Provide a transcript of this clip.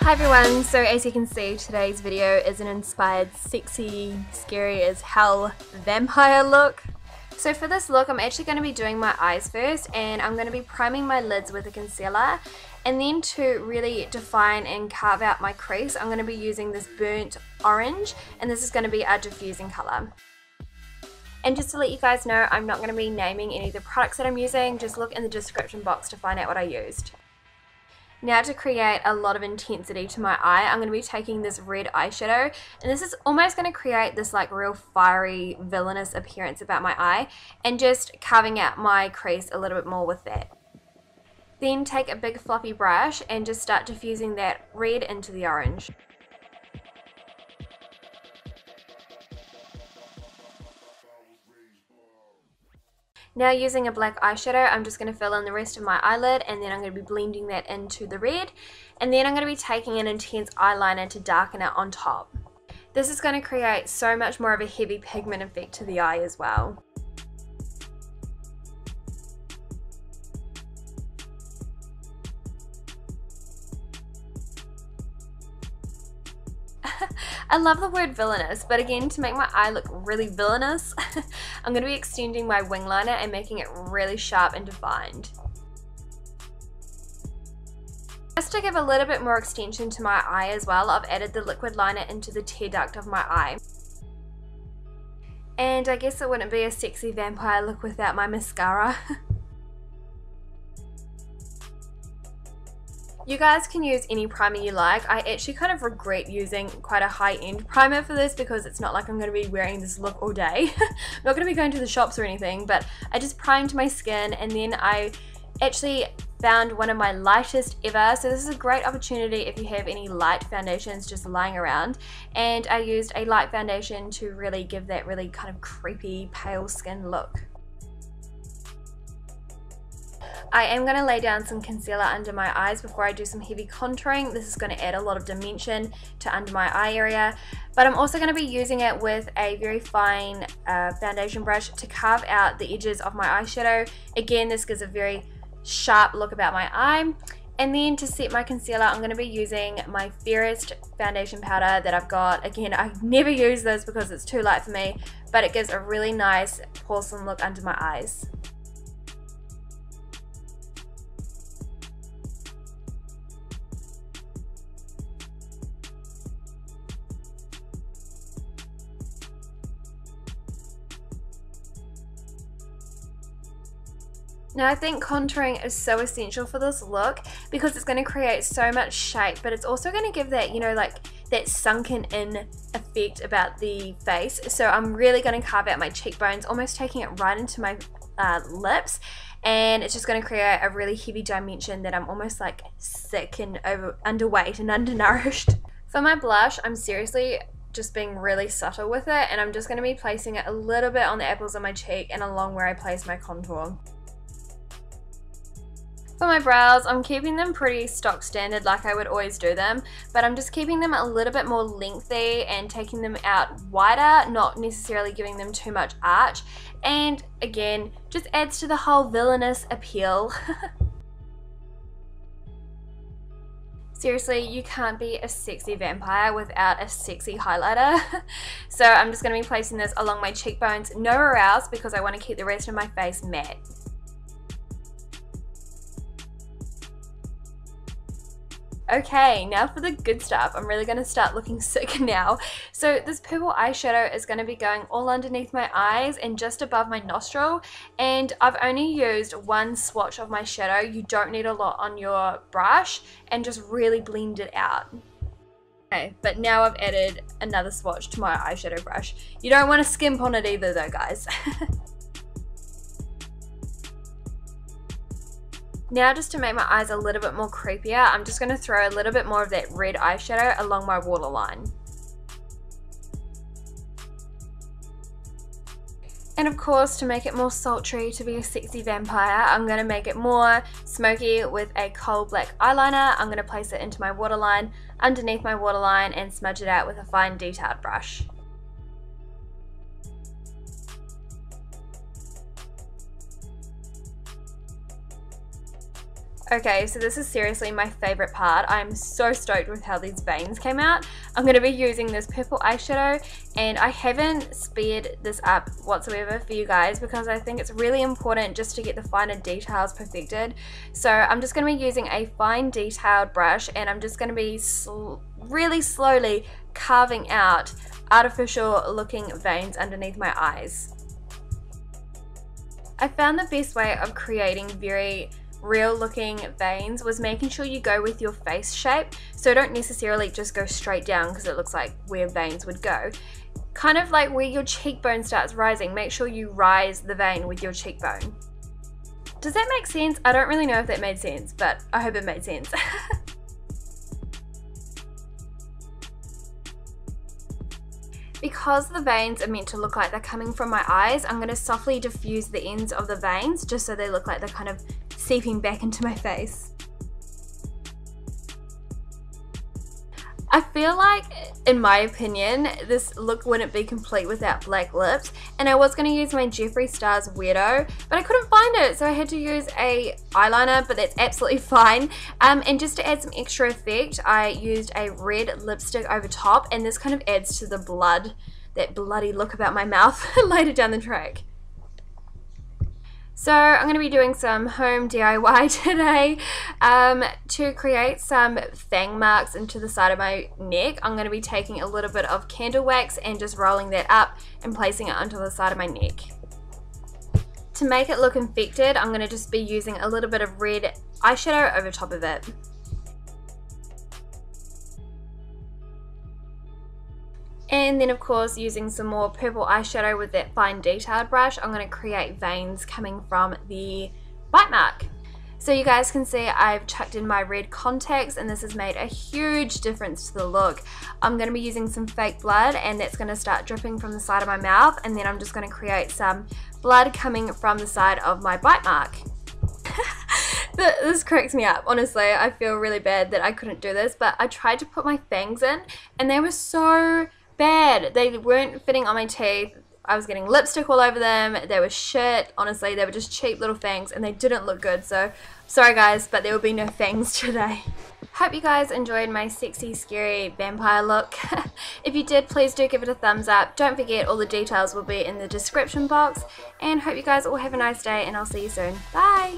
Hi everyone, so as you can see, today's video is an inspired, sexy, scary as hell vampire look. So for this look, I'm actually going to be doing my eyes first, and I'm going to be priming my lids with a concealer, and then to really define and carve out my crease, I'm going to be using this burnt orange, and this is going to be our diffusing colour. And just to let you guys know, I'm not going to be naming any of the products that I'm using, just look in the description box to find out what I used. Now to create a lot of intensity to my eye, I'm going to be taking this red eyeshadow, and this is almost going to create this like real fiery, villainous appearance about my eye, and just carving out my crease a little bit more with that. Then take a big fluffy brush and just start diffusing that red into the orange. Now using a black eyeshadow, I'm just going to fill in the rest of my eyelid, and then I'm going to be blending that into the red, and then I'm going to be taking an intense eyeliner to darken it on top. This is going to create so much more of a heavy pigment effect to the eye as well. I love the word villainous, but again, to make my eye look really villainous, I'm going to be extending my wing liner and making it really sharp and defined. Just to give a little bit more extension to my eye as well, I've added the liquid liner into the tear duct of my eye. And I guess it wouldn't be a sexy vampire look without my mascara. You guys can use any primer you like. I actually kind of regret using quite a high-end primer for this because it's not like I'm going to be wearing this look all day. I'm not going to be going to the shops or anything, but I just primed my skin, and then I actually found one of my lightest ever. So this is a great opportunity if you have any light foundations just lying around, and I used a light foundation to really give that really kind of creepy pale skin look. I am going to lay down some concealer under my eyes before I do some heavy contouring. This is going to add a lot of dimension to under my eye area, but I'm also going to be using it with a very fine foundation brush to carve out the edges of my eyeshadow. Again, this gives a very sharp look about my eye. And then to set my concealer, I'm going to be using my fairest foundation powder that I've got. Again, I never use this because it's too light for me, but it gives a really nice porcelain look under my eyes. Now I think contouring is so essential for this look because it's going to create so much shape, but it's also going to give that, you know, like that sunken in effect about the face. So I'm really going to carve out my cheekbones, almost taking it right into my lips, and it's just going to create a really heavy dimension that I'm almost like sick and underweight and undernourished. For my blush, I'm seriously just being really subtle with it, and I'm just going to be placing it a little bit on the apples of my cheek and along where I place my contour. For my brows, I'm keeping them pretty stock standard like I would always do them, but I'm just keeping them a little bit more lengthy and taking them out wider, not necessarily giving them too much arch, and again, just adds to the whole villainous appeal. Seriously, you can't be a sexy vampire without a sexy highlighter. So I'm just going to be placing this along my cheekbones, nowhere else, because I want to keep the rest of my face matte. Okay, now for the good stuff. I'm really going to start looking sick now. So this purple eyeshadow is going to be going all underneath my eyes and just above my nostril, and I've only used one swatch of my shadow. You don't need a lot on your brush, and just really blend it out. Okay, but now I've added another swatch to my eyeshadow brush. You don't want to skimp on it either though, guys. Now, just to make my eyes a little bit more creepier, I'm just going to throw a little bit more of that red eyeshadow along my waterline. And of course, to make it more sultry, to be a sexy vampire, I'm going to make it more smoky with a coal black eyeliner. I'm going to place it into my waterline, underneath my waterline, and smudge it out with a fine detailed brush. Okay, so this is seriously my favorite part. I'm so stoked with how these veins came out. I'm going to be using this purple eyeshadow, and I haven't sped this up whatsoever for you guys because I think it's really important just to get the finer details perfected. So I'm just going to be using a fine detailed brush, and I'm just going to be really slowly carving out artificial looking veins underneath my eyes. I found the best way of creating very real looking veins was making sure you go with your face shape, so don't necessarily just go straight down because it looks like where veins would go. Kind of like where your cheekbone starts rising, make sure you rise the vein with your cheekbone. Does that make sense? I don't really know if that made sense, but I hope it made sense. Because the veins are meant to look like they're coming from my eyes, I'm going to softly diffuse the ends of the veins just so they look like they're kind of seeping back into my face. I feel like, in my opinion, this look wouldn't be complete without black lips, and I was going to use my Jeffree Star's Weirdo, but I couldn't find it, so I had to use a eyeliner, but that's absolutely fine. And just to add some extra effect, I used a red lipstick over top, and this kind of adds to the blood, that bloody look about my mouth later down the track. So I'm going to be doing some home DIY today to create some fang marks into the side of my neck. I'm going to be taking a little bit of candle wax and just rolling that up and placing it onto the side of my neck. To make it look infected, I'm going to just be using a little bit of red eyeshadow over top of it. And then of course, using some more purple eyeshadow with that fine detailed brush, I'm going to create veins coming from the bite mark. So you guys can see I've chucked in my red contacts, and this has made a huge difference to the look. I'm going to be using some fake blood, and that's going to start dripping from the side of my mouth, and then I'm just going to create some blood coming from the side of my bite mark. This cracks me up, honestly. I feel really bad that I couldn't do this, but I tried to put my fangs in, and they were so bad. They weren't fitting on my teeth. I was getting lipstick all over them. They were shit. Honestly, they were just cheap little fangs and they didn't look good. So sorry guys, but there will be no fangs today. Hope you guys enjoyed my sexy, scary vampire look. If you did, please do give it a thumbs up. Don't forget, all the details will be in the description box. And hope you guys all have a nice day, and I'll see you soon. Bye!